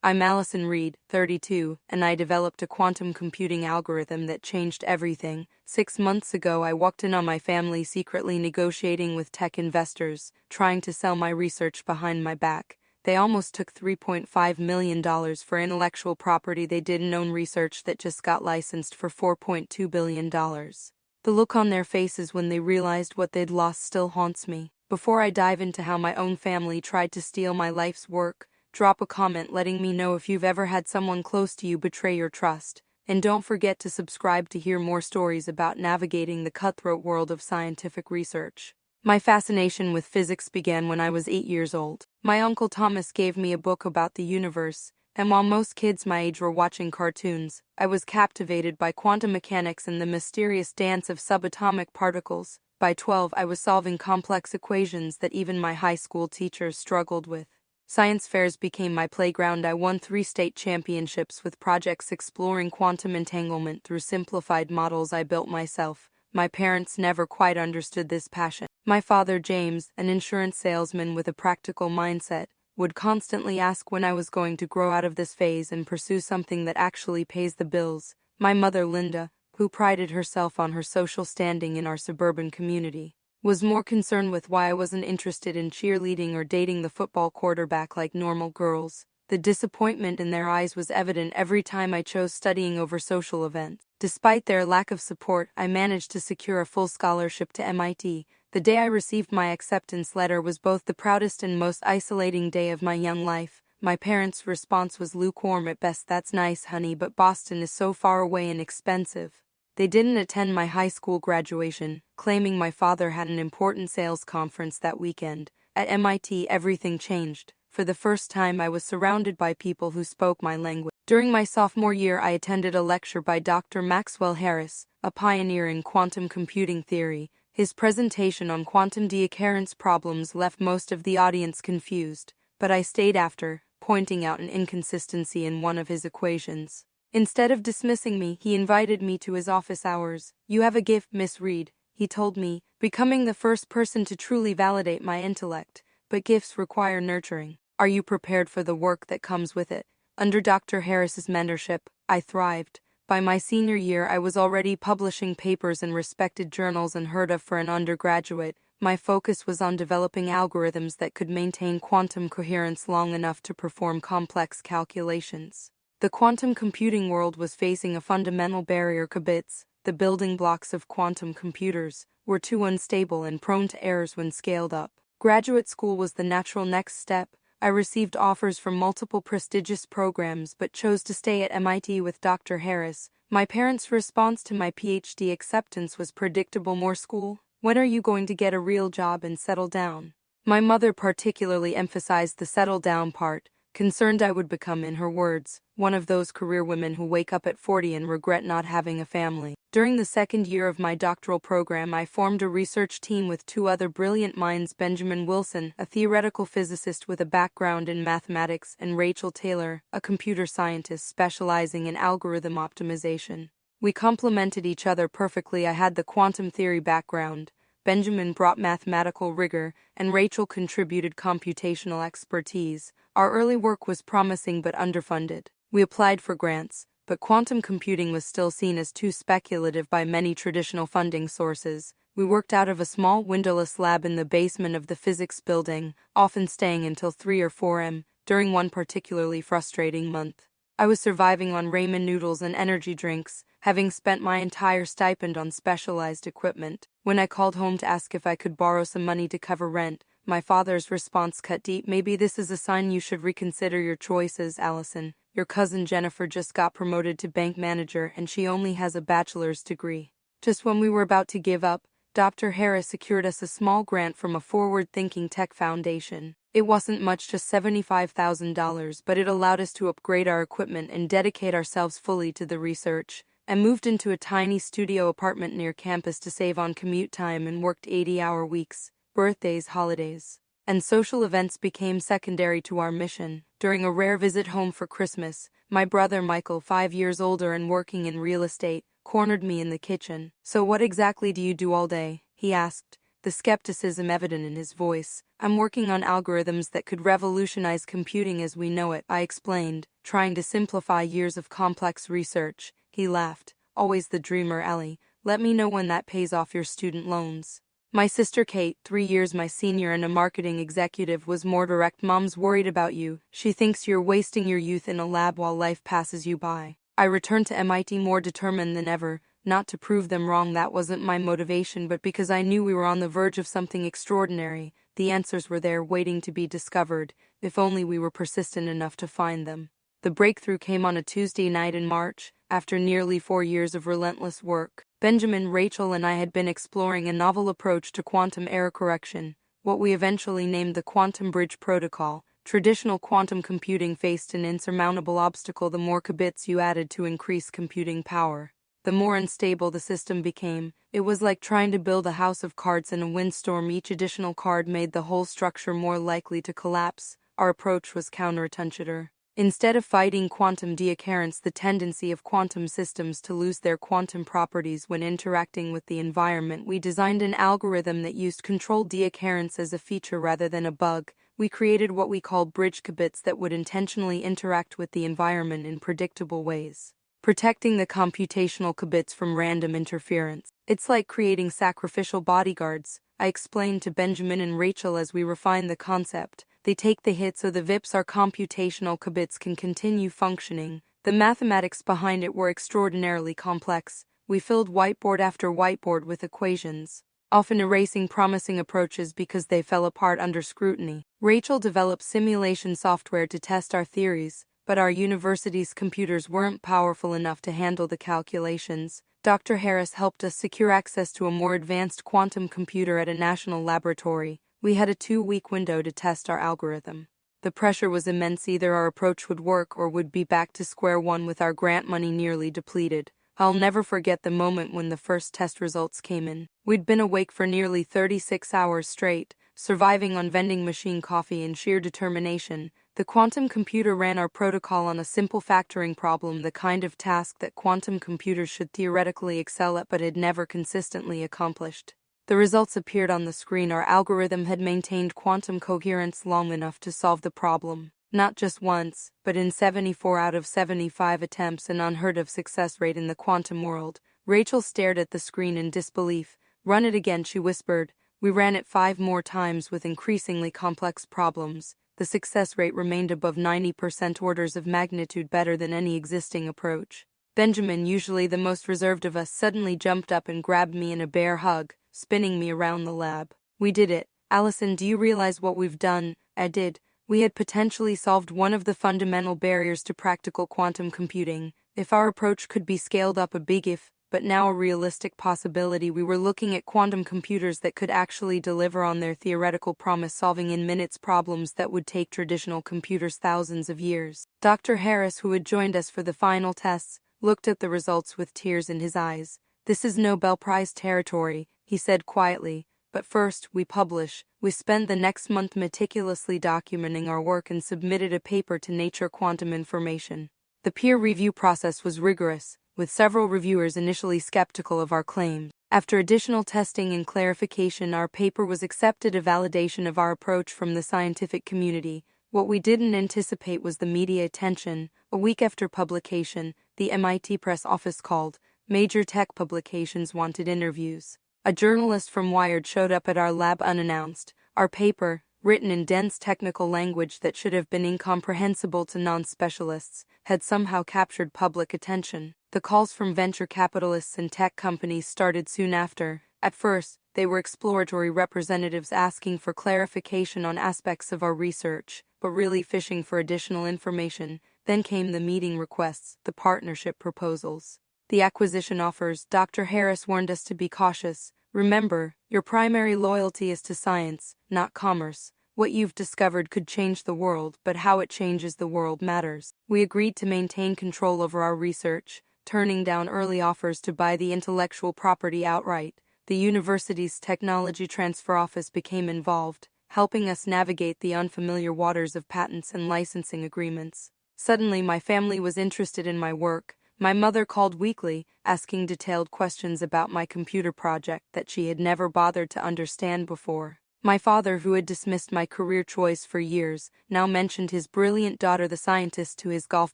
I'm Allison Reed, 32, and I developed a quantum computing algorithm that changed everything. 6 months ago, I walked in on my family secretly negotiating with tech investors, trying to sell my research behind my back. They almost took $3.5 million for intellectual property they didn't own, research that just got licensed for $4.2 billion. The look on their faces when they realized what they'd lost still haunts me. Before I dive into how my own family tried to steal my life's work, drop a comment letting me know if you've ever had someone close to you betray your trust. And don't forget to subscribe to hear more stories about navigating the cutthroat world of scientific research. My fascination with physics began when I was 8 years old. My uncle Thomas gave me a book about the universe, and while most kids my age were watching cartoons, I was captivated by quantum mechanics and the mysterious dance of subatomic particles. By 12, I was solving complex equations that even my high school teachers struggled with. Science fairs became my playground. I won 3 state championships with projects exploring quantum entanglement through simplified models I built myself. My parents never quite understood this passion. My father, James, an insurance salesman with a practical mindset, would constantly ask when I was going to grow out of this phase and pursue something that actually pays the bills. My mother, Linda, who prided herself on her social standing in our suburban community, was more concerned with why I wasn't interested in cheerleading or dating the football quarterback like normal girls. The disappointment in their eyes was evident every time I chose studying over social events. Despite their lack of support, I managed to secure a full scholarship to MIT. The day I received my acceptance letter was both the proudest and most isolating day of my young life. My parents' response was lukewarm at best. "That's nice, honey, but Boston is so far away and expensive." They didn't attend my high school graduation, claiming my father had an important sales conference that weekend. At MIT, everything changed. For the first time, I was surrounded by people who spoke my language. During my sophomore year, I attended a lecture by Dr. Maxwell Harris, a pioneer in quantum computing theory. His presentation on quantum deoccurrence problems left most of the audience confused, but I stayed after, pointing out an inconsistency in one of his equations. Instead of dismissing me, he invited me to his office hours. "You have a gift, Miss Reed," he told me, becoming the first person to truly validate my intellect. "But gifts require nurturing. Are you prepared for the work that comes with it?" Under Dr. Harris's mentorship, I thrived. By my senior year, I was already publishing papers in respected journals unheard of for an undergraduate. My focus was on developing algorithms that could maintain quantum coherence long enough to perform complex calculations. The quantum computing world was facing a fundamental barrier. Qubits, the building blocks of quantum computers, were too unstable and prone to errors when scaled up. Graduate school was the natural next step. I received offers from multiple prestigious programs but chose to stay at MIT with Dr. Harris. My parents' response to my PhD acceptance was predictable: "More school? When are you going to get a real job and settle down?" My mother particularly emphasized the settle down part, concerned I would become, in her words, one of those career women who wake up at 40 and regret not having a family. During the second year of my doctoral program, I formed a research team with 2 other brilliant minds: Benjamin Wilson, a theoretical physicist with a background in mathematics, and Rachel Taylor, a computer scientist specializing in algorithm optimization. We complemented each other perfectly. I had the quantum theory background, Benjamin brought mathematical rigor, and Rachel contributed computational expertise. Our early work was promising but underfunded. We applied for grants, but quantum computing was still seen as too speculative by many traditional funding sources. We worked out of a small windowless lab in the basement of the physics building, often staying until 3 or 4 a.m. During one particularly frustrating month, I was surviving on ramen noodles and energy drinks, having spent my entire stipend on specialized equipment. When I called home to ask if I could borrow some money to cover rent, my father's response cut deep. "Maybe this is a sign you should reconsider your choices, Allison. Your cousin Jennifer just got promoted to bank manager and she only has a bachelor's degree." Just when we were about to give up, Dr. Harris secured us a small grant from a forward-thinking tech foundation. It wasn't much, just $75,000, but it allowed us to upgrade our equipment and dedicate ourselves fully to the research. I moved into a tiny studio apartment near campus to save on commute time and worked 80-hour weeks. Birthdays, holidays, and social events became secondary to our mission. During a rare visit home for Christmas, my brother Michael, 5 years older and working in real estate, cornered me in the kitchen. "So what exactly do you do all day?" he asked. the skepticism evident in his voice. "I'm working on algorithms that could revolutionize computing as we know it," I explained, trying to simplify years of complex research. He laughed. "Always the dreamer, Ellie. Let me know when that pays off your student loans." My sister Kate, 3 years my senior and a marketing executive, was more direct. "Mom's worried about you. She thinks you're wasting your youth in a lab while life passes you by." I returned to MIT more determined than ever, not to prove them wrong. That wasn't my motivation, but because I knew we were on the verge of something extraordinary. The answers were there, waiting to be discovered, if only we were persistent enough to find them. The breakthrough came on a Tuesday night in March, after nearly 4 years of relentless work. Benjamin, Rachel, and I had been exploring a novel approach to quantum error correction, what we eventually named the quantum bridge protocol. Traditional quantum computing faced an insurmountable obstacle: the more qubits you added to increase computing power, the more unstable the system became. It was like trying to build a house of cards in a windstorm. Each additional card made the whole structure more likely to collapse. Our approach was counterintuitive. Instead of fighting quantum deoccurrence, the tendency of quantum systems to lose their quantum properties when interacting with the environment, we designed an algorithm that used controlled deoccurrence as a feature rather than a bug. We created what we called bridge qubits that would intentionally interact with the environment in predictable ways, protecting the computational qubits from random interference. "It's like creating sacrificial bodyguards," I explained to Benjamin and Rachel as we refined the concept. "They take the hit so the VIPs, our computational qubits, can continue functioning." The mathematics behind it were extraordinarily complex. We filled whiteboard after whiteboard with equations, often erasing promising approaches because they fell apart under scrutiny. Rachel developed simulation software to test our theories, but our university's computers weren't powerful enough to handle the calculations. Dr. Harris helped us secure access to a more advanced quantum computer at a national laboratory. We had a 2-week window to test our algorithm. The pressure was immense. Either our approach would work or would be back to square one with our grant money nearly depleted. I'll never forget the moment when the first test results came in. We'd been awake for nearly 36 hours straight, surviving on vending machine coffee and sheer determination. The quantum computer ran our protocol on a simple factoring problem, the kind of task that quantum computers should theoretically excel at but had never consistently accomplished. The results appeared on the screen. Our algorithm had maintained quantum coherence long enough to solve the problem, not just once, but in 74 out of 75 attempts, an unheard-of success rate in the quantum world. Rachel stared at the screen in disbelief. "Run it again," she whispered. We ran it 5 more times with increasingly complex problems. The success rate remained above 90%, orders of magnitude better than any existing approach. Benjamin, usually the most reserved of us, suddenly jumped up and grabbed me in a bear hug, spinning me around the lab. "We did it. Allison, do you realize what we've done?" I did. We had potentially solved one of the fundamental barriers to practical quantum computing. If our approach could be scaled up, a big if, but now a realistic possibility. We were looking at quantum computers that could actually deliver on their theoretical promise, solving in minutes problems that would take traditional computers thousands of years. Dr. Harris, who had joined us for the final tests, looked at the results with tears in his eyes. "This is Nobel Prize territory," he said quietly. "But first, we publish." We spent the next month meticulously documenting our work and submitted a paper to Nature Quantum Information. The peer review process was rigorous, with several reviewers initially skeptical of our claims. After additional testing and clarification, our paper was accepted, a validation of our approach from the scientific community. What we didn't anticipate was the media attention. A week after publication, the MIT press office called. Major tech publications wanted interviews. A journalist from Wired showed up at our lab unannounced. Our paper, written in dense technical language that should have been incomprehensible to non-specialists, had somehow captured public attention. The calls from venture capitalists and tech companies started soon after. At first, they were exploratory representatives asking for clarification on aspects of our research, but really fishing for additional information. Then came the meeting requests, the partnership proposals, the acquisition offers. Dr. Harris warned us to be cautious. "Remember, your primary loyalty is to science, not commerce. What you've discovered could change the world, but how it changes the world matters." We agreed to maintain control over our research, turning down early offers to buy the intellectual property outright. The university's technology transfer office became involved, helping us navigate the unfamiliar waters of patents and licensing agreements. Suddenly, my family was interested in my work. My mother called weekly, asking detailed questions about my computer project that she had never bothered to understand before. My father, who had dismissed my career choice for years, now mentioned his brilliant daughter the scientist to his golf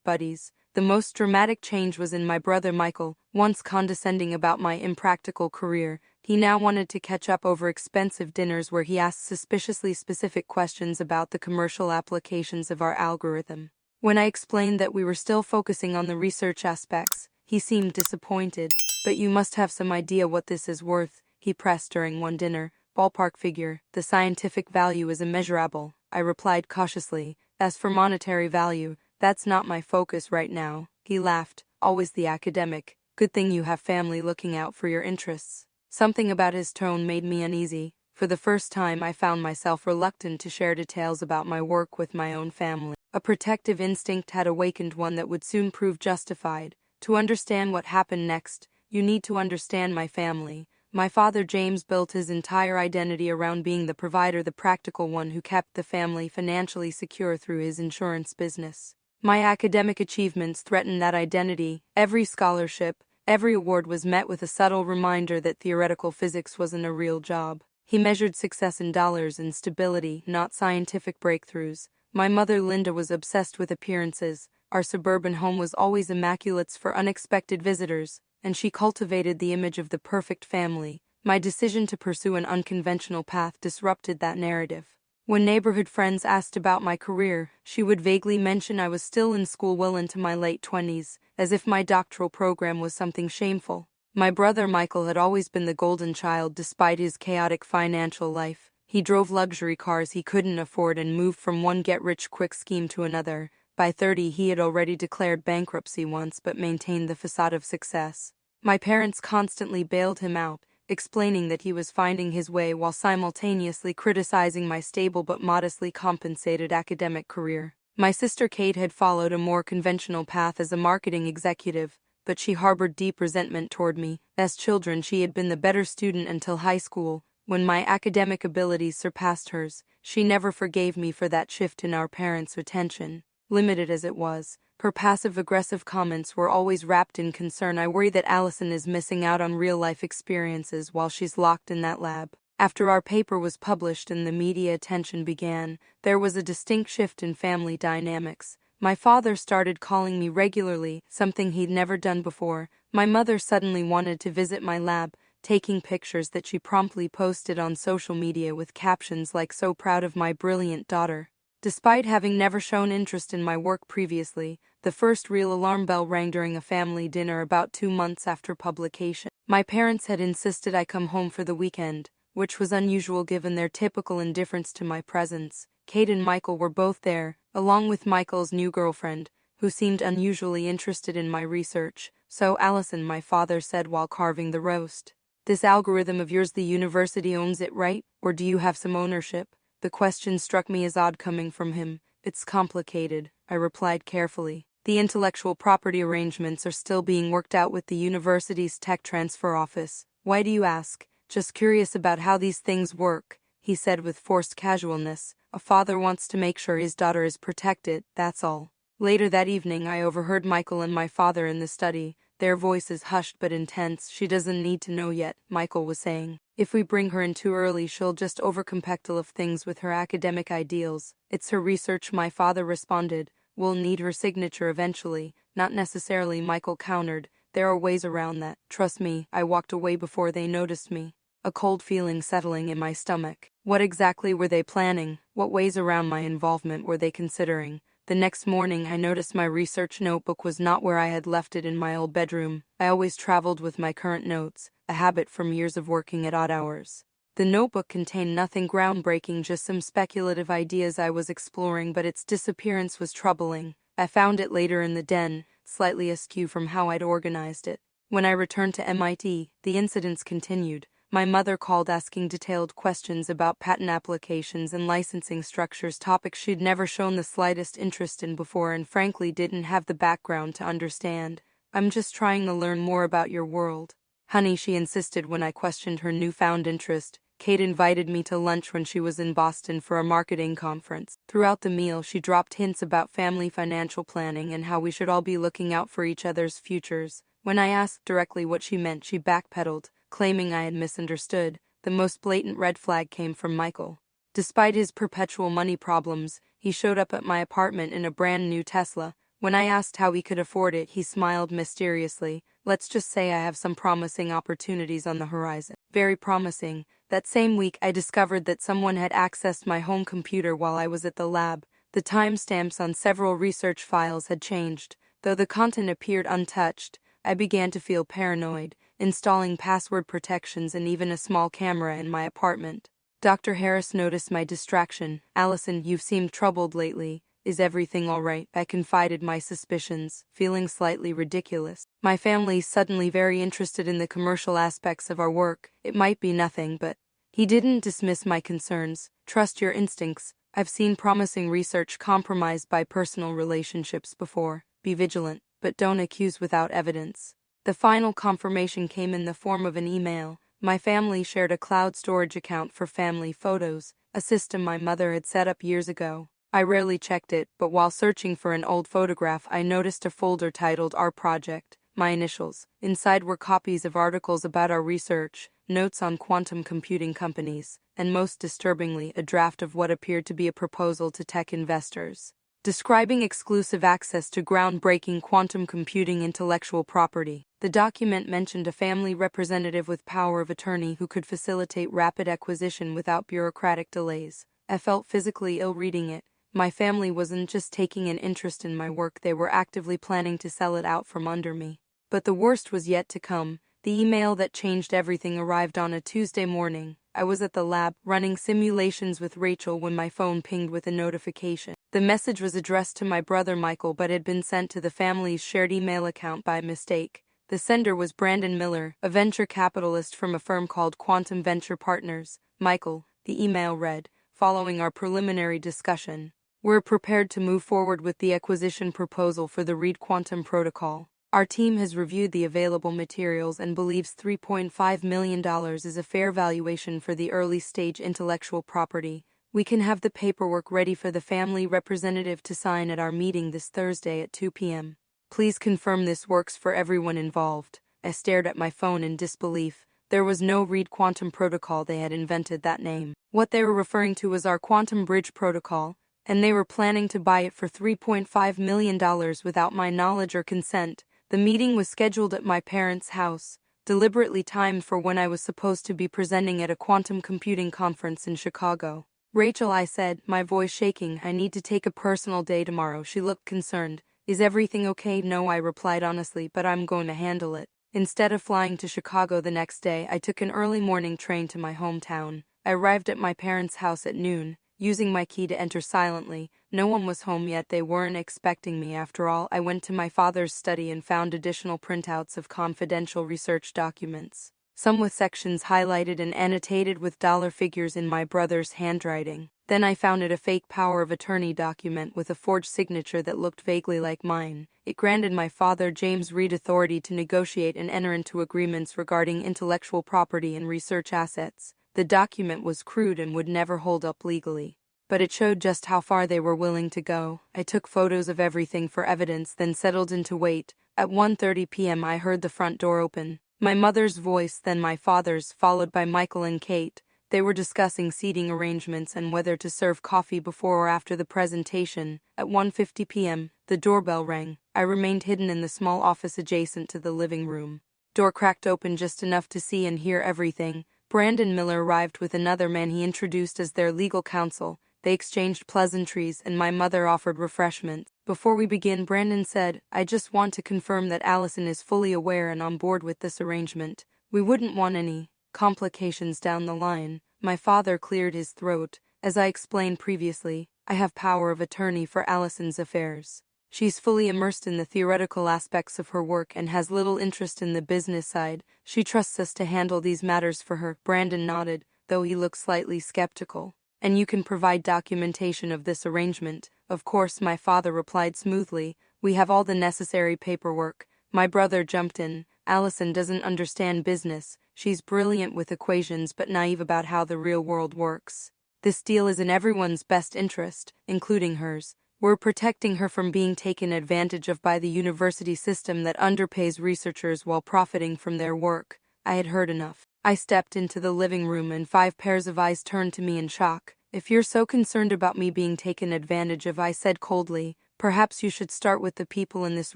buddies. The most dramatic change was in my brother Michael. Once condescending about my impractical career, he now wanted to catch up over expensive dinners where he asked suspiciously specific questions about the commercial applications of our algorithm. When I explained that we were still focusing on the research aspects, he seemed disappointed. "But you must have some idea what this is worth," he pressed during one dinner. "Ballpark figure. The scientific value is immeasurable," I replied cautiously. "As for monetary value, that's not my focus right now." He laughed. "Always the academic. Good thing you have family looking out for your interests." Something about his tone made me uneasy. For the first time, I found myself reluctant to share details about my work with my own family. A protective instinct had awakened, one that would soon prove justified. To understand what happened next, you need to understand my family. My father James built his entire identity around being the provider, the practical one who kept the family financially secure through his insurance business. My academic achievements threatened that identity. Every scholarship, every award was met with a subtle reminder that theoretical physics wasn't a real job. He measured success in dollars and stability, not scientific breakthroughs. My mother Linda was obsessed with appearances. Our suburban home was always immaculate for unexpected visitors, and she cultivated the image of the perfect family. My decision to pursue an unconventional path disrupted that narrative. When neighborhood friends asked about my career, she would vaguely mention I was still in school well into my late 20s, as if my doctoral program was something shameful. My brother Michael had always been the golden child despite his chaotic financial life. He drove luxury cars he couldn't afford and moved from one get-rich-quick scheme to another. By 30, he had already declared bankruptcy once but maintained the facade of success. My parents constantly bailed him out, explaining that he was finding his way while simultaneously criticizing my stable but modestly compensated academic career. My sister Kate had followed a more conventional path as a marketing executive, but she harbored deep resentment toward me. As children, she had been the better student until high school. When my academic abilities surpassed hers, she never forgave me for that shift in our parents' attention. Limited as it was, her passive-aggressive comments were always wrapped in concern. "I worry that Allison is missing out on real-life experiences while she's locked in that lab." After our paper was published and the media attention began, there was a distinct shift in family dynamics. My father started calling me regularly, something he'd never done before. My mother suddenly wanted to visit my lab, taking pictures that she promptly posted on social media with captions like "so proud of my brilliant daughter." Despite having never shown interest in my work previously, the first real alarm bell rang during a family dinner about 2 months after publication. My parents had insisted I come home for the weekend, which was unusual given their typical indifference to my presence. Kate and Michael were both there, along with Michael's new girlfriend, who seemed unusually interested in my research. "So, Allison," my father said while carving the roast, "this algorithm of yours, the university owns it, right? Or do you have some ownership?" The question struck me as odd coming from him. "It's complicated," I replied carefully. "The intellectual property arrangements are still being worked out with the university's tech transfer office." "Why do you ask?" "Just curious about how these things work," he said with forced casualness. "A father wants to make sure his daughter is protected, that's all." Later that evening, I overheard Michael and my father in the study, their voices hushed but intense. "She doesn't need to know yet," Michael was saying. "If we bring her in too early, she'll just overcompactful things with her academic ideals." "It's her research," my father responded. "We'll need her signature eventually." "Not necessarily," Michael countered. "There are ways around that. Trust me." I walked away before they noticed me, a cold feeling settling in my stomach. What exactly were they planning? What ways around my involvement were they considering? The next morning, I noticed my research notebook was not where I had left it in my old bedroom. I always traveled with my current notes, a habit from years of working at odd hours. The notebook contained nothing groundbreaking, just some speculative ideas I was exploring, but its disappearance was troubling. I found it later in the den, slightly askew from how I'd organized it. When I returned to MIT, the incidents continued. My mother called asking detailed questions about patent applications and licensing structures, topics she'd never shown the slightest interest in before and frankly didn't have the background to understand. "I'm just trying to learn more about your world, honey," she insisted when I questioned her newfound interest. Kate invited me to lunch when she was in Boston for a marketing conference. Throughout the meal, she dropped hints about family financial planning and how we should all be looking out for each other's futures. When I asked directly what she meant, she backpedaled, claiming I had misunderstood. The most blatant red flag came from Michael. Despite his perpetual money problems, he showed up at my apartment in a brand new Tesla. When I asked how he could afford it, he smiled mysteriously. Let's just say I have some promising opportunities on the horizon. Very promising. That same week, I discovered that someone had accessed my home computer while I was at the lab. The timestamps on several research files had changed. Though the content appeared untouched, I began to feel paranoid, installing password protections and even a small camera in my apartment. Dr. Harris noticed my distraction. "Allison, you've seemed troubled lately. Is everything all right?" I confided my suspicions, feeling slightly ridiculous. My family's suddenly very interested in the commercial aspects of our work. It might be nothing, but he didn't dismiss my concerns. "Trust your instincts. I've seen promising research compromised by personal relationships before. Be vigilant, but don't accuse without evidence." The final confirmation came in the form of an email. My family shared a cloud storage account for family photos, a system my mother had set up years ago. I rarely checked it, but while searching for an old photograph, I noticed a folder titled Our Project, my initials. Inside were copies of articles about our research, notes on quantum computing companies, and most disturbingly, a draft of what appeared to be a proposal to tech investors, describing exclusive access to groundbreaking quantum computing intellectual property. The document mentioned a family representative with power of attorney who could facilitate rapid acquisition without bureaucratic delays. I felt physically ill reading it. My family wasn't just taking an interest in my work, they were actively planning to sell it out from under me. But the worst was yet to come. The email that changed everything arrived on a Tuesday morning. I was at the lab, running simulations with Rachel, when my phone pinged with a notification. The message was addressed to my brother Michael but had been sent to the family's shared email account by mistake. The sender was Brandon Miller, a venture capitalist from a firm called Quantum Venture Partners. "Michael," the email read, "following our preliminary discussion, we're prepared to move forward with the acquisition proposal for the Reed Quantum Protocol. Our team has reviewed the available materials and believes $3.5 million is a fair valuation for the early-stage intellectual property. We can have the paperwork ready for the family representative to sign at our meeting this Thursday at 2 p.m. Please confirm this works for everyone involved." I stared at my phone in disbelief. There was no Reed Quantum Protocol. They had invented that name. What they were referring to was our Quantum Bridge Protocol, and they were planning to buy it for $3.5 million without my knowledge or consent. The meeting was scheduled at my parents' house, deliberately timed for when I was supposed to be presenting at a quantum computing conference in Chicago. "Rachel," I said, my voice shaking, "I need to take a personal day tomorrow." She looked concerned. "Is everything okay?" "No," I replied honestly, "but I'm going to handle it." Instead of flying to Chicago the next day, I took an early morning train to my hometown. I arrived at my parents' house at noon, using my key to enter silently. No one was home yet. They weren't expecting me after all. I went to my father's study and found additional printouts of confidential research documents, some with sections highlighted and annotated with dollar figures in my brother's handwriting. Then I found a fake power of attorney document with a forged signature that looked vaguely like mine. It granted my father, James Reed, authority to negotiate and enter into agreements regarding intellectual property and research assets. The document was crude and would never hold up legally, but it showed just how far they were willing to go. I took photos of everything for evidence, then settled into wait. At 1:30 p.m. I heard the front door open. My mother's voice, then my father's, followed by Michael and Kate. They were discussing seating arrangements and whether to serve coffee before or after the presentation. At 1:50 p.m., the doorbell rang. I remained hidden in the small office adjacent to the living room. Door cracked open just enough to see and hear everything. Brandon Miller arrived with another man he introduced as their legal counsel. They exchanged pleasantries and my mother offered refreshments. Before we begin, Brandon said, "I just want to confirm that Allison is fully aware and on board with this arrangement. We wouldn't want any complications down the line." My father cleared his throat. "As I explained previously, I have power of attorney for Allison's affairs. She's fully immersed in the theoretical aspects of her work and has little interest in the business side. She trusts us to handle these matters for her." Brandon nodded, though he looked slightly skeptical. "And you can provide documentation of this arrangement?" "Of course," my father replied smoothly. "We have all the necessary paperwork." My brother jumped in. "Allison doesn't understand business. She's brilliant with equations but naive about how the real world works. This deal is in everyone's best interest, including hers. We're protecting her from being taken advantage of by the university system that underpays researchers while profiting from their work. I had heard enough. I stepped into the living room and 5 pairs of eyes turned to me in shock. If you're so concerned about me being taken advantage of, I said coldly, perhaps you should start with the people in this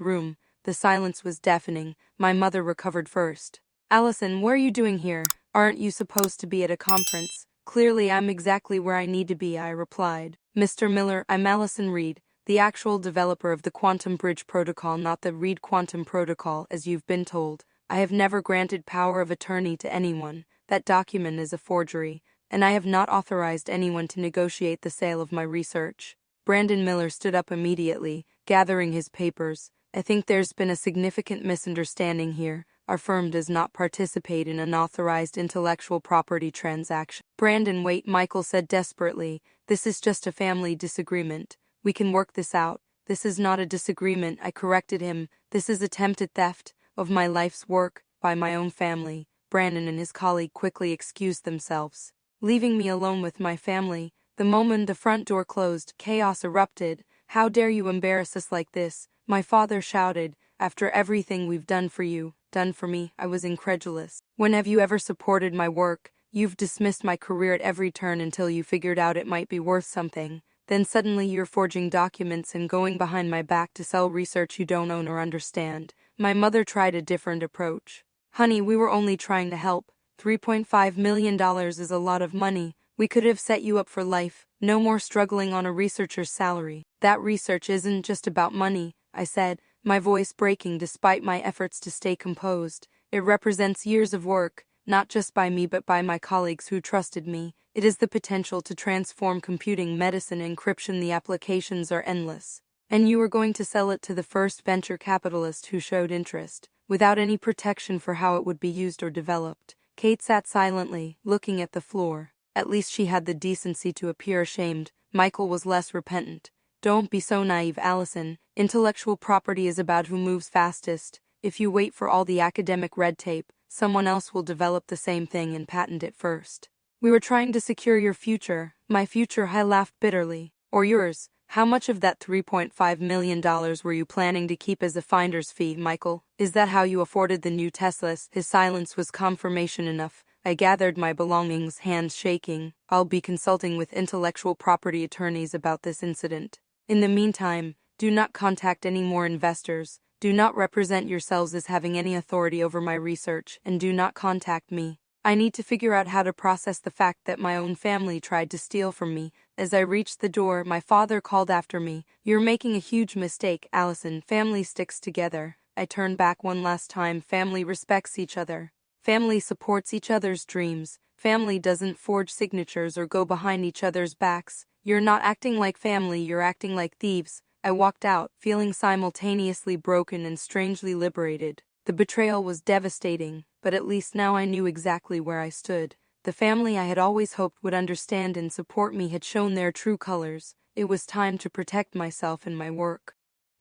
room. The silence was deafening. My mother recovered first. Allison, what are you doing here? Aren't you supposed to be at a conference? Clearly I'm exactly where I need to be, I replied. Mr. Miller, I'm Allison Reed, the actual developer of the Quantum Bridge Protocol, not the Reed Quantum Protocol, as you've been told. I have never granted power of attorney to anyone. That document is a forgery, and I have not authorized anyone to negotiate the sale of my research. Brandon Miller stood up immediately, gathering his papers. I think there's been a significant misunderstanding here. Our firm does not participate in unauthorized intellectual property transaction. Brandon, wait, Michael said desperately. This is just a family disagreement. We can work this out. This is not a disagreement, I corrected him. This is attempted theft of my life's work by my own family. Brandon and his colleague quickly excused themselves, leaving me alone with my family. The moment the front door closed, chaos erupted. How dare you embarrass us like this? My father shouted. After everything we've done for you, done for me, I was incredulous. When have you ever supported my work? You've dismissed my career at every turn until you figured out it might be worth something. Then suddenly you're forging documents and going behind my back to sell research you don't own or understand. My mother tried a different approach. Honey, we were only trying to help. $3.5 million is a lot of money. We could have set you up for life. No more struggling on a researcher's salary. That research isn't just about money, I said, my voice breaking despite my efforts to stay composed. It represents years of work, not just by me but by my colleagues who trusted me. It is the potential to transform computing, medicine, encryption. The applications are endless. And you are going to sell it to the first venture capitalist who showed interest, without any protection for how it would be used or developed. Kate sat silently, looking at the floor. At least she had the decency to appear ashamed. Michael was less repentant. Don't be so naive, Allison. Intellectual property is about who moves fastest. If you wait for all the academic red tape, someone else will develop the same thing and patent it first. We were trying to secure your future. My future, I laughed bitterly. Or yours. How much of that $3.5 million were you planning to keep as a finder's fee, Michael? Is that how you afforded the new Teslas? His silence was confirmation enough. I gathered my belongings, hands shaking. I'll be consulting with intellectual property attorneys about this incident. In the meantime, do not contact any more investors. Do not represent yourselves as having any authority over my research, and do not contact me. I need to figure out how to process the fact that my own family tried to steal from me. As I reached the door, my father called after me. You're making a huge mistake, Allison. Family sticks together. I turned back one last time. Family respects each other. Family supports each other's dreams. Family doesn't forge signatures or go behind each other's backs. You're not acting like family, you're acting like thieves. I walked out, feeling simultaneously broken and strangely liberated. The betrayal was devastating, but at least now I knew exactly where I stood. The family I had always hoped would understand and support me had shown their true colors. It was time to protect myself and my work.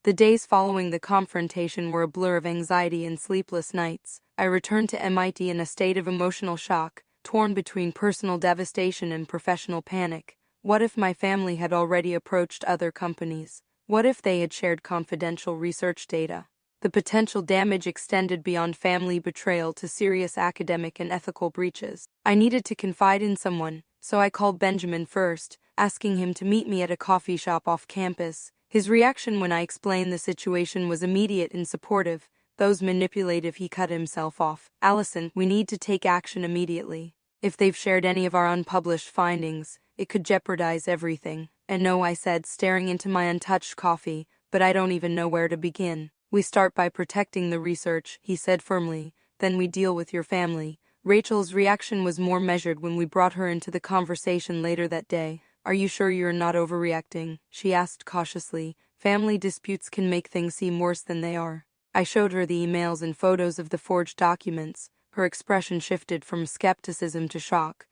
The days following the confrontation were a blur of anxiety and sleepless nights. I returned to MIT in a state of emotional shock, torn between personal devastation and professional panic. What if my family had already approached other companies? What if they had shared confidential research data? The potential damage extended beyond family betrayal to serious academic and ethical breaches. I needed to confide in someone, so I called Benjamin first, asking him to meet me at a coffee shop off campus. His reaction when I explained the situation was immediate and supportive. Those manipulative, he cut himself off. Allison, we need to take action immediately. If they've shared any of our unpublished findings, it could jeopardize everything. And no, I said, staring into my untouched coffee, but I don't even know where to begin. We start by protecting the research, he said firmly, then we deal with your family. Rachel's reaction was more measured when we brought her into the conversation later that day. Are you sure you're not overreacting? She asked cautiously. Family disputes can make things seem worse than they are. I showed her the emails and photos of the forged documents. Her expression shifted from skepticism to shock.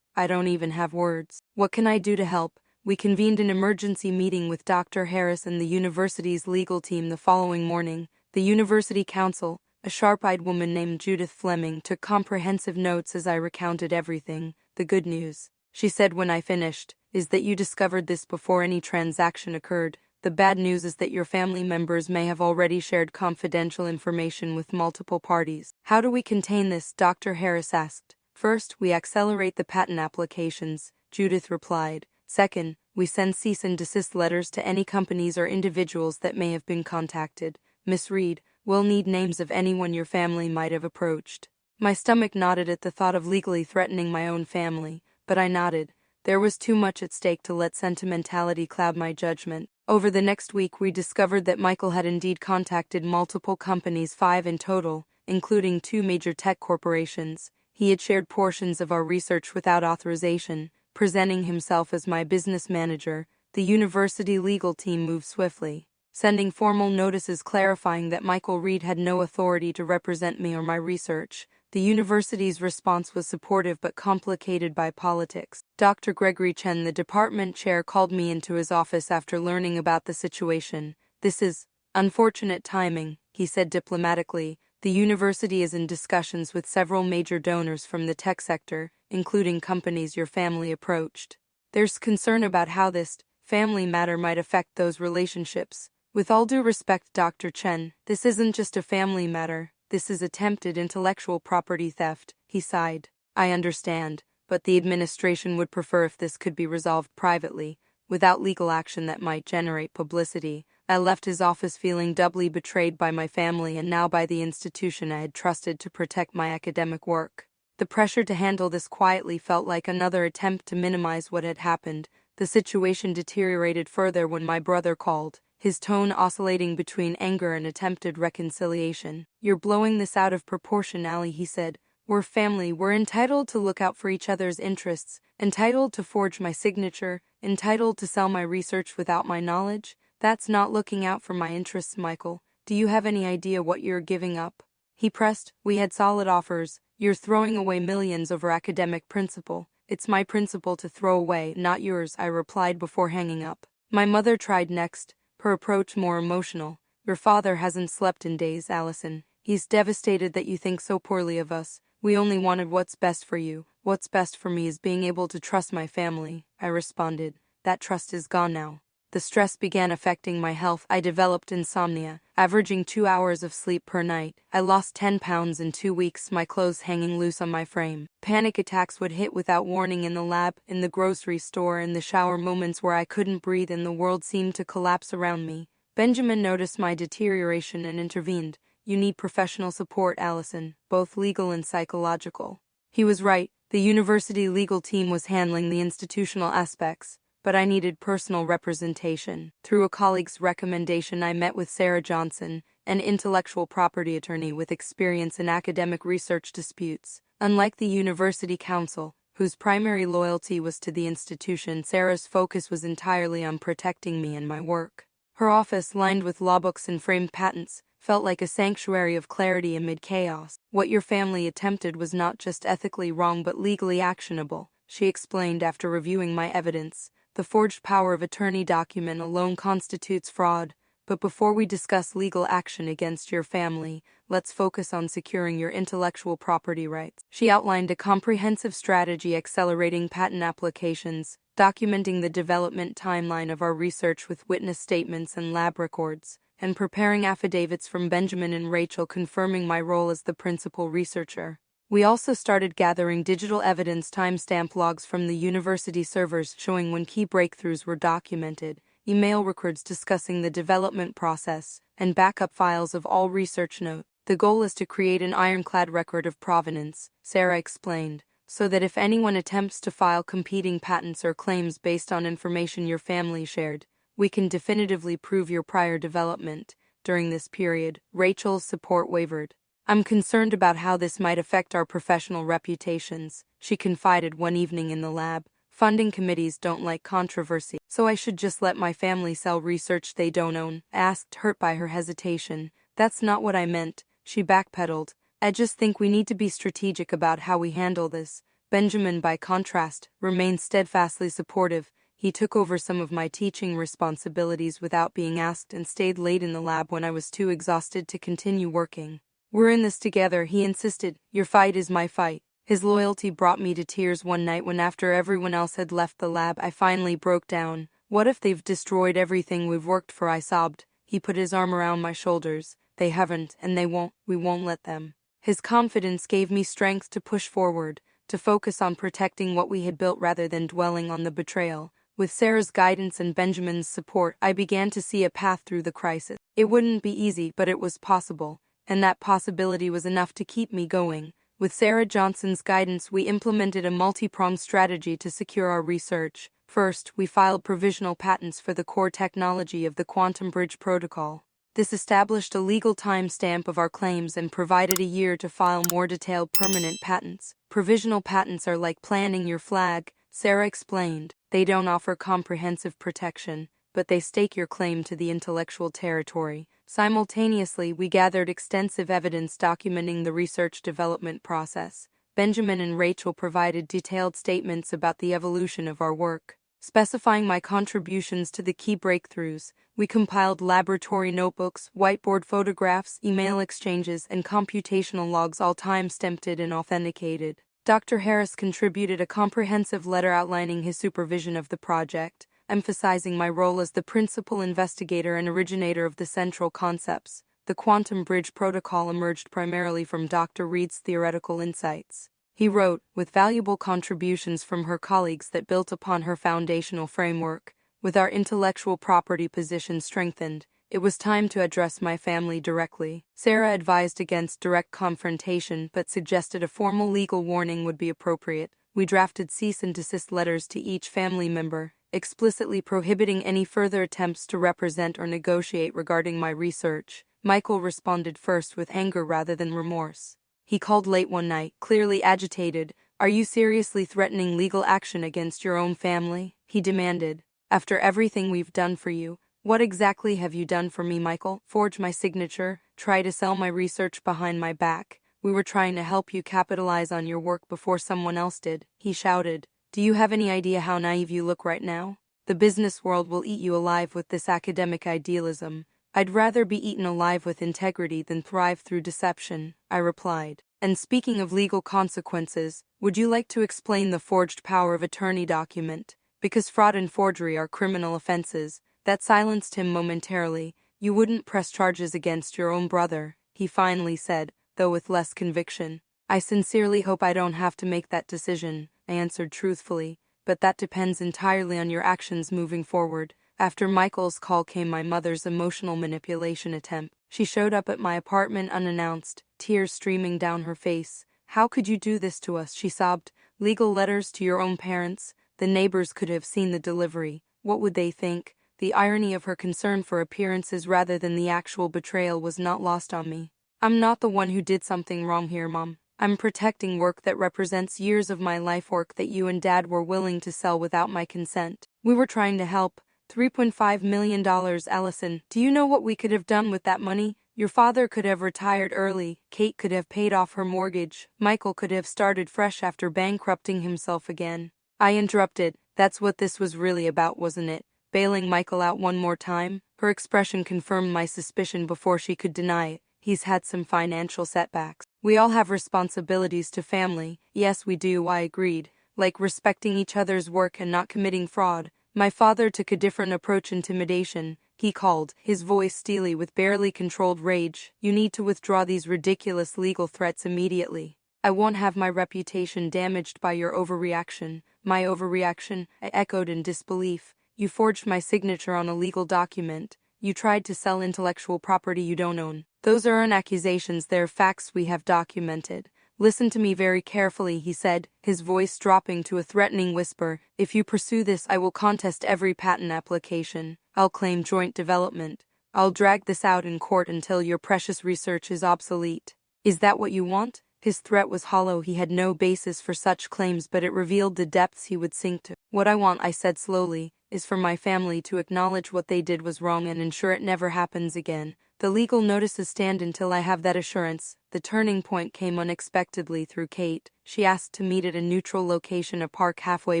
I don't even have words. What can I do to help? We convened an emergency meeting with Dr. Harris and the university's legal team the following morning. The university counsel, A sharp-eyed woman named Judith Fleming took comprehensive notes as I recounted everything. The good news, she said when I finished, is that you discovered this before any transaction occurred. The bad news is that your family members may have already shared confidential information with multiple parties. How do we contain this? Dr. Harris asked. First, we accelerate the patent applications, Judith replied. Second, we send cease and desist letters to any companies or individuals that may have been contacted. Miss Reed, we'll need names of anyone your family might have approached. My stomach knotted at the thought of legally threatening my own family, but I nodded. There was too much at stake to let sentimentality cloud my judgment. Over the next week, we discovered that Michael had indeed contacted multiple companies, 5 in total, including 2 major tech corporations. He had shared portions of our research without authorization, presenting himself as my business manager. The university legal team moved swiftly, sending formal notices clarifying that Michael Reed had no authority to represent me or my research. The university's response was supportive but complicated by politics. Dr. Gregory Chen, the department chair, called me into his office after learning about the situation. This is unfortunate timing, he said diplomatically. The university is in discussions with several major donors from the tech sector, including companies your family approached. There's concern about how this family matter might affect those relationships. With all due respect, Dr. Chen, this isn't just a family matter. This is attempted intellectual property theft, he sighed. I understand, but the administration would prefer if this could be resolved privately, without legal action that might generate publicity. I left his office feeling doubly betrayed by my family and now by the institution I had trusted to protect my academic work. The pressure to handle this quietly felt like another attempt to minimize what had happened. The situation deteriorated further when my brother called, his tone oscillating between anger and attempted reconciliation. You're blowing this out of proportion, Allie, he said. We're family. We're entitled to look out for each other's interests, entitled to forge my signature, entitled to sell my research without my knowledge. That's not looking out for my interests, Michael. Do you have any idea what you're giving up? He pressed. We had solid offers. You're throwing away millions over academic principle. It's my principle to throw away, not yours, I replied before hanging up. My mother tried next, her approach more emotional. Your father hasn't slept in days, Allison. He's devastated that you think so poorly of us. We only wanted what's best for you. What's best for me is being able to trust my family, I responded. That trust is gone now. The stress began affecting my health. I developed insomnia, averaging 2 hours of sleep per night. I lost 10 pounds in 2 weeks, my clothes hanging loose on my frame. Panic attacks would hit without warning in the lab, in the grocery store, in the shower, moments where I couldn't breathe and the world seemed to collapse around me. Benjamin noticed my deterioration and intervened. You need professional support, Allison, both legal and psychological. He was right. The university legal team was handling the institutional aspects, but I needed personal representation. Through a colleague's recommendation, I met with Sarah Johnson, an intellectual property attorney with experience in academic research disputes. Unlike the university counsel, whose primary loyalty was to the institution, Sarah's focus was entirely on protecting me and my work. Her office, lined with law books and framed patents, felt like a sanctuary of clarity amid chaos. What your family attempted was not just ethically wrong but legally actionable, she explained after reviewing my evidence. The forged power of attorney document alone constitutes fraud, but before we discuss legal action against your family, let's focus on securing your intellectual property rights. She outlined a comprehensive strategy accelerating patent applications, documenting the development timeline of our research with witness statements and lab records, and preparing affidavits from Benjamin and Rachel confirming my role as the principal researcher. We also started gathering digital evidence, timestamp logs from the university servers showing when key breakthroughs were documented, email records discussing the development process, and backup files of all research notes. The goal is to create an ironclad record of provenance, Sarah explained, so that if anyone attempts to file competing patents or claims based on information your family shared, we can definitively prove your prior development. During this period, Rachel's support wavered. I'm concerned about how this might affect our professional reputations, she confided one evening in the lab. Funding committees don't like controversy, so I should just let my family sell research they don't own? I asked, hurt by her hesitation. That's not what I meant, she backpedaled. I just think we need to be strategic about how we handle this. Benjamin, by contrast, remained steadfastly supportive. He took over some of my teaching responsibilities without being asked and stayed late in the lab when I was too exhausted to continue working. "We're in this together," he insisted. "Your fight is my fight." His loyalty brought me to tears one night when, after everyone else had left the lab, I finally broke down. "What if they've destroyed everything we've worked for?" I sobbed. He put his arm around my shoulders. "They haven't, and they won't. We won't let them." His confidence gave me strength to push forward, to focus on protecting what we had built rather than dwelling on the betrayal. With Sarah's guidance and Benjamin's support, I began to see a path through the crisis. It wouldn't be easy, but it was possible, and that possibility was enough to keep me going. With Sarah Johnson's guidance, we implemented a multi-pronged strategy to secure our research. First, we filed provisional patents for the core technology of the quantum bridge protocol. This established a legal timestamp of our claims and provided a year to file more detailed permanent patents. Provisional patents are like planting your flag, Sarah explained. They don't offer comprehensive protection, but they stake your claim to the intellectual territory. Simultaneously, we gathered extensive evidence documenting the research development process. Benjamin and Rachel provided detailed statements about the evolution of our work. Specifying my contributions to the key breakthroughs, we compiled laboratory notebooks, whiteboard photographs, email exchanges, and computational logs, all time-stamped and authenticated. Dr. Harris contributed a comprehensive letter outlining his supervision of the project, emphasizing my role as the principal investigator and originator of the central concepts. The quantum bridge protocol emerged primarily from Dr. Reed's theoretical insights. He wrote, with valuable contributions from her colleagues that built upon her foundational framework. With our intellectual property position strengthened, it was time to address my family directly. Sarah advised against direct confrontation but suggested a formal legal warning would be appropriate. We drafted cease and desist letters to each family member, explicitly prohibiting any further attempts to represent or negotiate regarding my research. Michael responded first with anger rather than remorse. He called late one night, clearly agitated. "Are you seriously threatening legal action against your own family?" he demanded. "After everything we've done for you, what exactly have you done for me, Michael? Forge my signature, try to sell my research behind my back. We were trying to help you capitalize on your work before someone else did," he shouted. "Do you have any idea how naive you look right now? The business world will eat you alive with this academic idealism. I'd rather be eaten alive with integrity than thrive through deception," I replied. "And speaking of legal consequences, would you like to explain the forged power of attorney document? Because fraud and forgery are criminal offenses." That silenced him momentarily. "You wouldn't press charges against your own brother," he finally said, though with less conviction. "I sincerely hope I don't have to make that decision," I answered truthfully, "but that depends entirely on your actions moving forward." After Michael's call came my mother's emotional manipulation attempt. She showed up at my apartment unannounced, tears streaming down her face. "How could you do this to us?" she sobbed. "Legal letters to your own parents? The neighbors could have seen the delivery. What would they think?" The irony of her concern for appearances rather than the actual betrayal was not lost on me. "I'm not the one who did something wrong here, Mom. I'm protecting work that represents years of my life, work that you and Dad were willing to sell without my consent. We were trying to help. $3.5 million, Allison. Do you know what we could have done with that money? Your father could have retired early, Kate could have paid off her mortgage, Michael could have started fresh after bankrupting himself again." I interrupted. "That's what this was really about, wasn't it? Bailing Michael out one more time?" Her expression confirmed my suspicion before she could deny it. "He's had some financial setbacks. We all have responsibilities to family." "Yes, we do," I agreed, "like respecting each other's work and not committing fraud." My father took a different approach. Intimidation, he called, his voice steely with barely controlled rage. "You need to withdraw these ridiculous legal threats immediately. I won't have my reputation damaged by your overreaction." "My overreaction?" I echoed in disbelief. "You forged my signature on a legal document. You tried to sell intellectual property you don't own. Those aren't accusations, they're facts we have documented. Listen to me very carefully," he said, his voice dropping to a threatening whisper. "If you pursue this, I will contest every patent application. I'll claim joint development. I'll drag this out in court until your precious research is obsolete. Is that what you want?" His threat was hollow. He had no basis for such claims, but it revealed the depths he would sink to. "What I want," I said slowly, "is for my family to acknowledge what they did was wrong and ensure it never happens again. The legal notices stand until I have that assurance." The turning point came unexpectedly through Kate. She asked to meet at a neutral location, a park halfway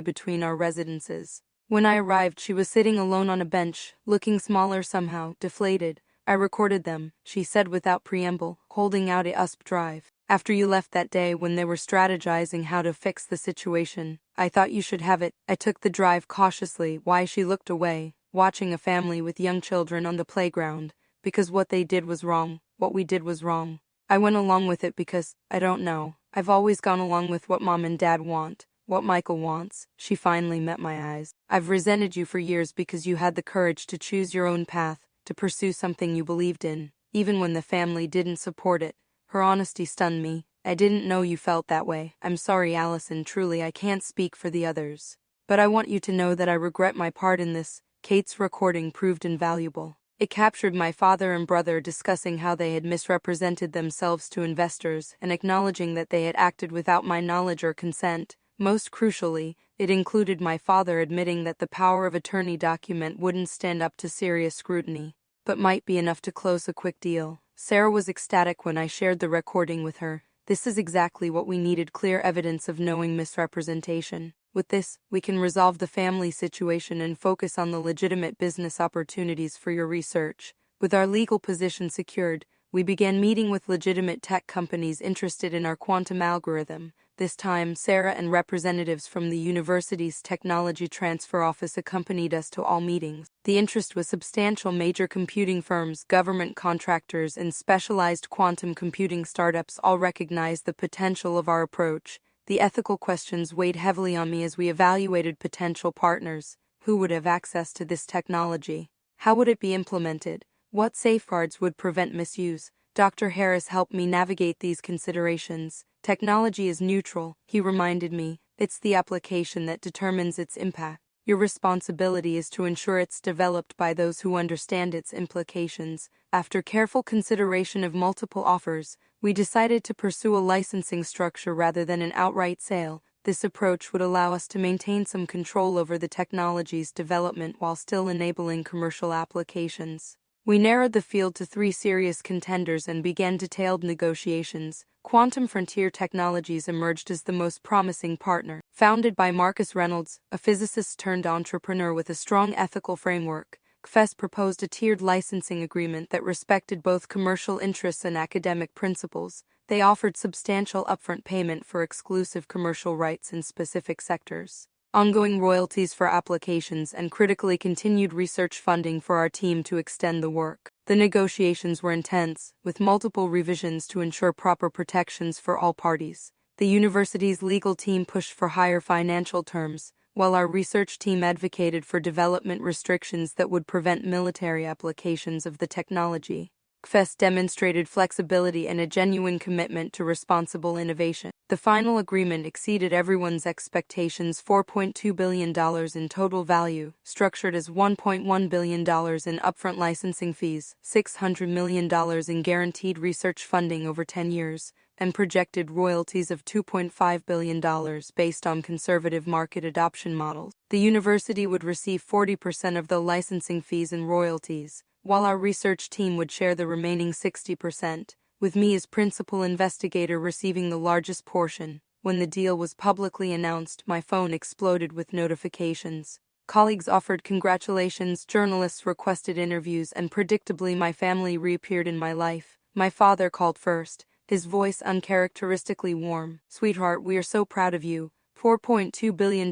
between our residences. When I arrived, she was sitting alone on a bench, looking smaller somehow, deflated. I recorded them, she said without preamble, holding out a USB drive. After you left that day when they were strategizing how to fix the situation, I thought you should have it. I took the drive cautiously. Why? She looked away, watching a family with young children on the playground. Because what they did was wrong. What we did was wrong. I went along with it because, I don't know, I've always gone along with what Mom and Dad want, what Michael wants. She finally met my eyes. I've resented you for years because you had the courage to choose your own path, to pursue something you believed in, even when the family didn't support it. Her honesty stunned me. I didn't know you felt that way. I'm sorry, Allison, truly I can't speak for the others. But I want you to know that I regret my part in this. Kate's recording proved invaluable. It captured my father and brother discussing how they had misrepresented themselves to investors and acknowledging that they had acted without my knowledge or consent. Most crucially, it included my father admitting that the power of attorney document wouldn't stand up to serious scrutiny, but might be enough to close a quick deal. Sarah was ecstatic when I shared the recording with her. This is exactly what we needed, clear evidence of knowing misrepresentation. With this, we can resolve the family situation and focus on the legitimate business opportunities for your research. With our legal position secured, we began meeting with legitimate tech companies interested in our quantum algorithm. This time, Sarah and representatives from the university's technology transfer office accompanied us to all meetings. The interest was substantial. Major computing firms, government contractors, and specialized quantum computing startups all recognized the potential of our approach. The ethical questions weighed heavily on me as we evaluated potential partners. Who would have access to this technology? How would it be implemented? What safeguards would prevent misuse? Dr. Harris helped me navigate these considerations. Technology is neutral, he reminded me. It's the application that determines its impact. Your responsibility is to ensure it's developed by those who understand its implications. After careful consideration of multiple offers, we decided to pursue a licensing structure rather than an outright sale. This approach would allow us to maintain some control over the technology's development while still enabling commercial applications. We narrowed the field to 3 serious contenders and began detailed negotiations. Quantum Frontier Technologies emerged as the most promising partner. Founded by Marcus Reynolds, a physicist-turned-entrepreneur with a strong ethical framework, CFES proposed a tiered licensing agreement that respected both commercial interests and academic principles. They offered substantial upfront payment for exclusive commercial rights in specific sectors, ongoing royalties for applications, and critically continued research funding for our team to extend the work. The negotiations were intense, with multiple revisions to ensure proper protections for all parties. The university's legal team pushed for higher financial terms, while our research team advocated for development restrictions that would prevent military applications of the technology. CFES demonstrated flexibility and a genuine commitment to responsible innovation. The final agreement exceeded everyone's expectations: $4.2 billion in total value, structured as $1.1 billion in upfront licensing fees, $600 million in guaranteed research funding over 10 years, and projected royalties of $2.5 billion based on conservative market adoption models. The university would receive 40% of the licensing fees and royalties, while our research team would share the remaining 60%, with me as principal investigator receiving the largest portion. When the deal was publicly announced, my phone exploded with notifications. Colleagues offered congratulations, journalists requested interviews, and predictably my family reappeared in my life. My father called first, his voice uncharacteristically warm. "Sweetheart, we are so proud of you. $4.2 billion,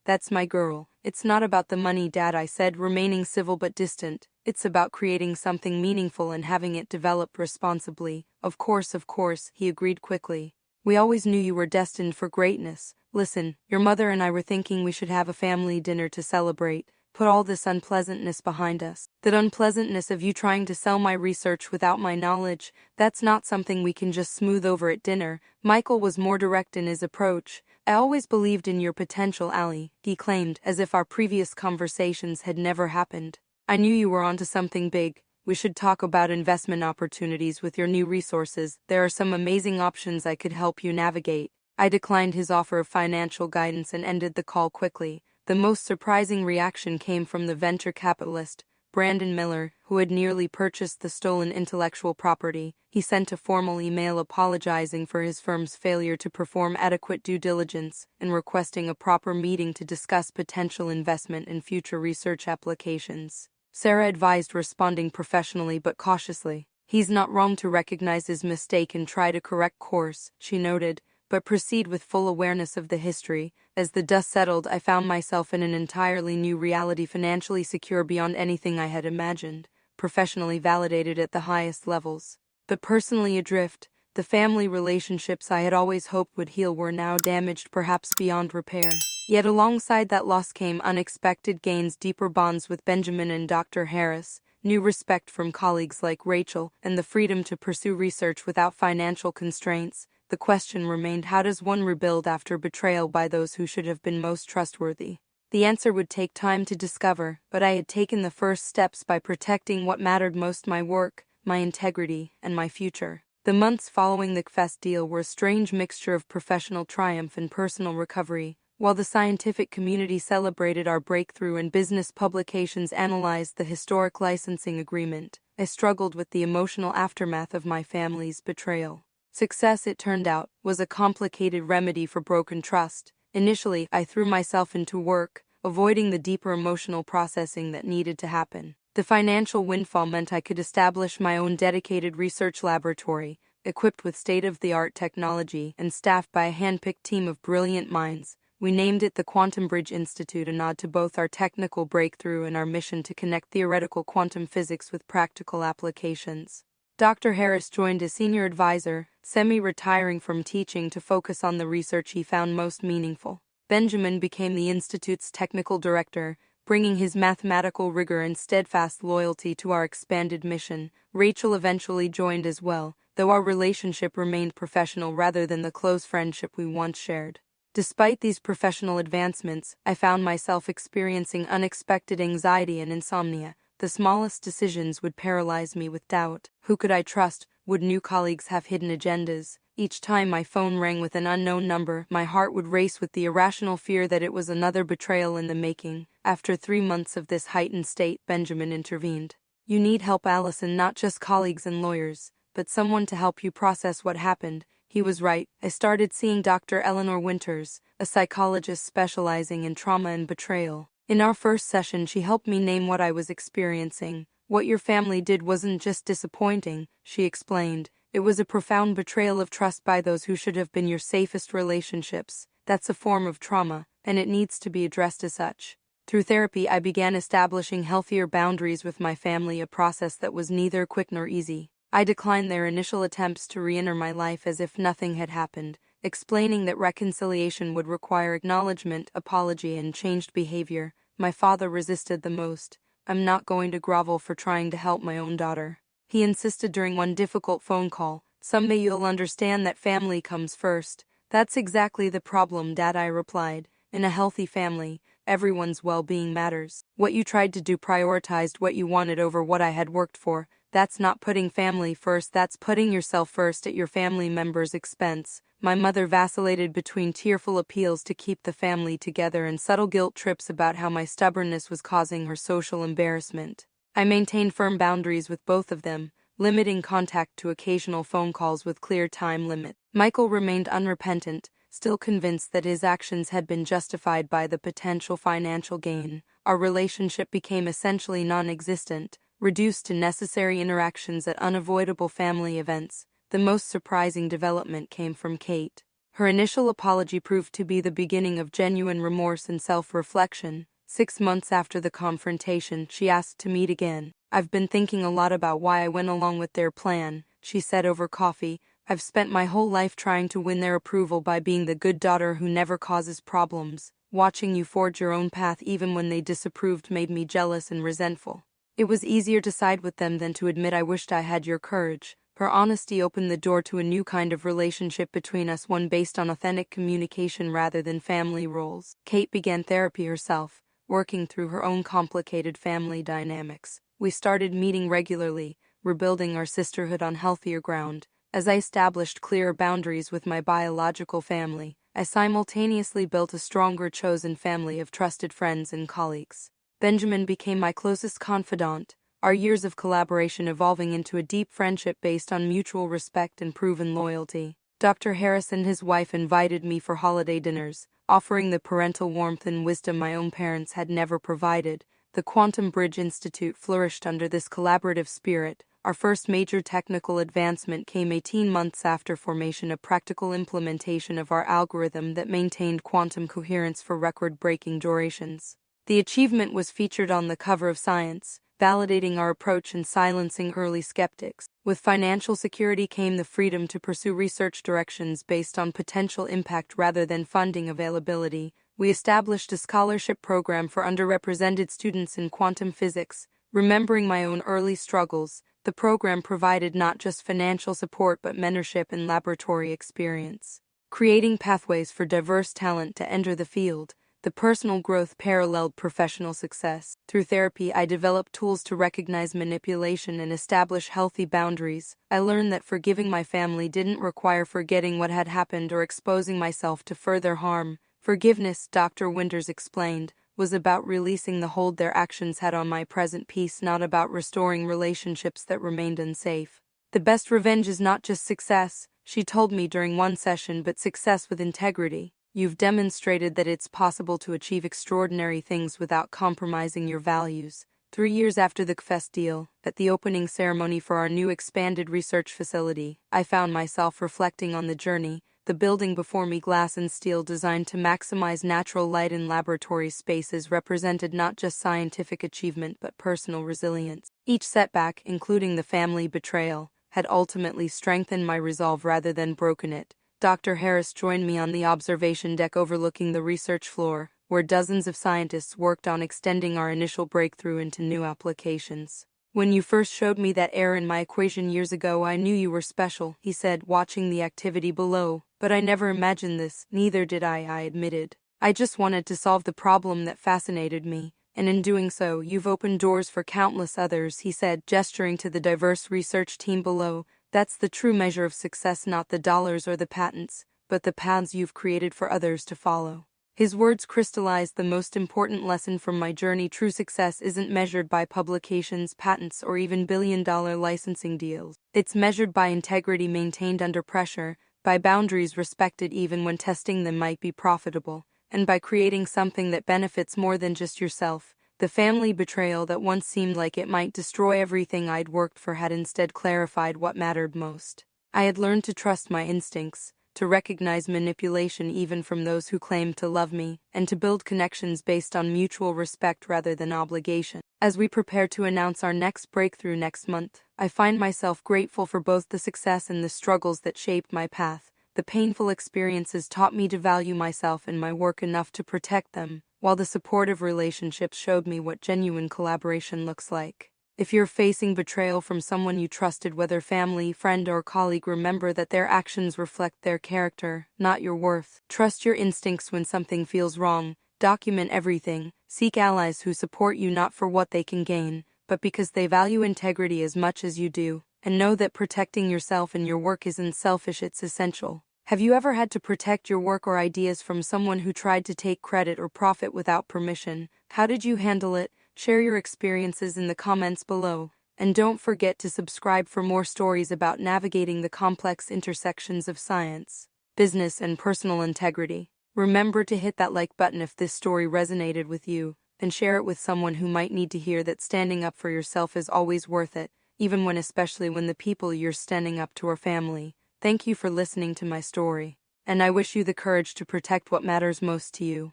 that's my girl." "It's not about the money, Dad," I said, remaining civil but distant. "It's about creating something meaningful and having it develop responsibly." Of course, he agreed quickly. "We always knew you were destined for greatness. Listen, your mother and I were thinking we should have a family dinner to celebrate, put all this unpleasantness behind us. That unpleasantness of you trying to sell my research without my knowledge, that's not something we can just smooth over at dinner." Michael was more direct in his approach. "I always believed in your potential, Allie," he claimed, as if our previous conversations had never happened. "I knew you were onto something big. We should talk about investment opportunities with your new resources. There are some amazing options I could help you navigate." I declined his offer of financial guidance and ended the call quickly. The most surprising reaction came from the venture capitalist, Brandon Miller, who had nearly purchased the stolen intellectual property. He sent a formal email apologizing for his firm's failure to perform adequate due diligence and requesting a proper meeting to discuss potential investment in future research applications. Sarah advised, responding professionally but cautiously. He's not wrong to recognize his mistake and try to correct course, she noted, but proceed with full awareness of the history. As the dust settled, I found myself in an entirely new reality, financially secure beyond anything I had imagined, professionally validated at the highest levels, but personally adrift. The family relationships I had always hoped would heal were now damaged, perhaps beyond repair. Yet alongside that loss came unexpected gains: deeper bonds with Benjamin and Dr. Harris, new respect from colleagues like Rachel, and the freedom to pursue research without financial constraints. The question remained: how does one rebuild after betrayal by those who should have been most trustworthy? The answer would take time to discover, but I had taken the first steps by protecting what mattered most: my work, my integrity, and my future. The months following the CFES deal were a strange mixture of professional triumph and personal recovery. While the scientific community celebrated our breakthrough and business publications analyzed the historic licensing agreement, I struggled with the emotional aftermath of my family's betrayal. Success, it turned out, was a complicated remedy for broken trust. Initially, I threw myself into work, avoiding the deeper emotional processing that needed to happen. The financial windfall meant I could establish my own dedicated research laboratory, equipped with state-of-the-art technology and staffed by a hand-picked team of brilliant minds. We named it the Quantum Bridge Institute, a nod to both our technical breakthrough and our mission to connect theoretical quantum physics with practical applications. Dr. Harris joined as senior advisor, semi-retiring from teaching to focus on the research he found most meaningful. Benjamin became the Institute's technical director, bringing his mathematical rigor and steadfast loyalty to our expanded mission. Rachel eventually joined as well, though our relationship remained professional rather than the close friendship we once shared. Despite these professional advancements, I found myself experiencing unexpected anxiety and insomnia. The smallest decisions would paralyze me with doubt. Who could I trust? Would new colleagues have hidden agendas? Each time my phone rang with an unknown number, my heart would race with the irrational fear that it was another betrayal in the making. After 3 months of this heightened state, Benjamin intervened. "You need help, Allison, not just colleagues and lawyers, but someone to help you process what happened." He was right. I started seeing Dr. Eleanor Winters, a psychologist specializing in trauma and betrayal. In our first session, she helped me name what I was experiencing. "What your family did wasn't just disappointing," she explained. "It was a profound betrayal of trust by those who should have been your safest relationships. That's a form of trauma, and it needs to be addressed as such." Through therapy, I began establishing healthier boundaries with my family, a process that was neither quick nor easy. I declined their initial attempts to re-enter my life as if nothing had happened, explaining that reconciliation would require acknowledgement, apology, and changed behavior. My father resisted the most. "I'm not going to grovel for trying to help my own daughter," he insisted during one difficult phone call. "Someday you'll understand that family comes first." "That's exactly the problem, Dad," I replied. "In a healthy family, everyone's well-being matters. What you tried to do prioritized what you wanted over what I had worked for. That's not putting family first, that's putting yourself first at your family members' expense." My mother vacillated between tearful appeals to keep the family together and subtle guilt trips about how my stubbornness was causing her social embarrassment. I maintained firm boundaries with both of them, limiting contact to occasional phone calls with clear time limit. Michael remained unrepentant, still convinced that his actions had been justified by the potential financial gain. Our relationship became essentially non-existent, reduced to necessary interactions at unavoidable family events. The most surprising development came from Kate. Her initial apology proved to be the beginning of genuine remorse and self-reflection. 6 months after the confrontation, she asked to meet again. "I've been thinking a lot about why I went along with their plan," she said over coffee. "I've spent my whole life trying to win their approval by being the good daughter who never causes problems. Watching you forge your own path even when they disapproved made me jealous and resentful. It was easier to side with them than to admit I wished I had your courage." Her honesty opened the door to a new kind of relationship between us, one based on authentic communication rather than family roles. Kate began therapy herself, working through her own complicated family dynamics. We started meeting regularly, rebuilding our sisterhood on healthier ground. As I established clearer boundaries with my biological family, I simultaneously built a stronger chosen family of trusted friends and colleagues. Benjamin became my closest confidant, our years of collaboration evolving into a deep friendship based on mutual respect and proven loyalty. Dr. Harris and his wife invited me for holiday dinners, offering the parental warmth and wisdom my own parents had never provided. the Quantum Bridge Institute flourished under this collaborative spirit. Our first major technical advancement came 18 months after formation, a practical implementation of our algorithm that maintained quantum coherence for record-breaking durations. The achievement was featured on the cover of Science, validating our approach and silencing early skeptics. With financial security came the freedom to pursue research directions based on potential impact rather than funding availability. We established a scholarship program for underrepresented students in quantum physics. Remembering my own early struggles, the program provided not just financial support but mentorship and laboratory experience. Creating pathways for diverse talent to enter the field, the personal growth paralleled professional success. Through therapy, I developed tools to recognize manipulation and establish healthy boundaries. I learned that forgiving my family didn't require forgetting what had happened or exposing myself to further harm. Forgiveness, Dr. Winters explained, was about releasing the hold their actions had on my present peace, not about restoring relationships that remained unsafe. The best revenge is not just success, she told me during one session, but success with integrity. You've demonstrated that it's possible to achieve extraordinary things without compromising your values. 3 years after the CFES deal, at the opening ceremony for our new expanded research facility, I found myself reflecting on the journey. The building before me, glass and steel designed to maximize natural light in laboratory spaces, represented not just scientific achievement but personal resilience. Each setback, including the family betrayal, had ultimately strengthened my resolve rather than broken it. Dr. Harris joined me on the observation deck overlooking the research floor, where dozens of scientists worked on extending our initial breakthrough into new applications. When you first showed me that error in my equation years ago, I knew you were special, he said, watching the activity below. But I never imagined this. Neither did I admitted. I just wanted to solve the problem that fascinated me, and in doing so, you've opened doors for countless others, he said, gesturing to the diverse research team below. That's the true measure of success, not the dollars or the patents, but the paths you've created for others to follow. His words crystallized the most important lesson from my journey. True success isn't measured by publications, patents, or even billion-dollar licensing deals. It's measured by integrity maintained under pressure, by boundaries respected even when testing them might be profitable, and by creating something that benefits more than just yourself. The family betrayal that once seemed like it might destroy everything I'd worked for had instead clarified what mattered most. I had learned to trust my instincts, to recognize manipulation even from those who claimed to love me, and to build connections based on mutual respect rather than obligation. As we prepare to announce our next breakthrough next month, I find myself grateful for both the success and the struggles that shaped my path. The painful experiences taught me to value myself and my work enough to protect them, while the supportive relationships showed me what genuine collaboration looks like. If you're facing betrayal from someone you trusted, whether family, friend, or colleague, remember that their actions reflect their character, not your worth. Trust your instincts when something feels wrong. Document everything. Seek allies who support you not for what they can gain, but because they value integrity as much as you do. And know that protecting yourself and your work isn't selfish, it's essential. Have you ever had to protect your work or ideas from someone who tried to take credit or profit without permission? How did you handle it? Share your experiences in the comments below. And don't forget to subscribe for more stories about navigating the complex intersections of science, business, and personal integrity. Remember to hit that like button if this story resonated with you, and share it with someone who might need to hear that standing up for yourself is always worth it, especially when the people you're standing up to are family. Thank you for listening to my story, and I wish you the courage to protect what matters most to you.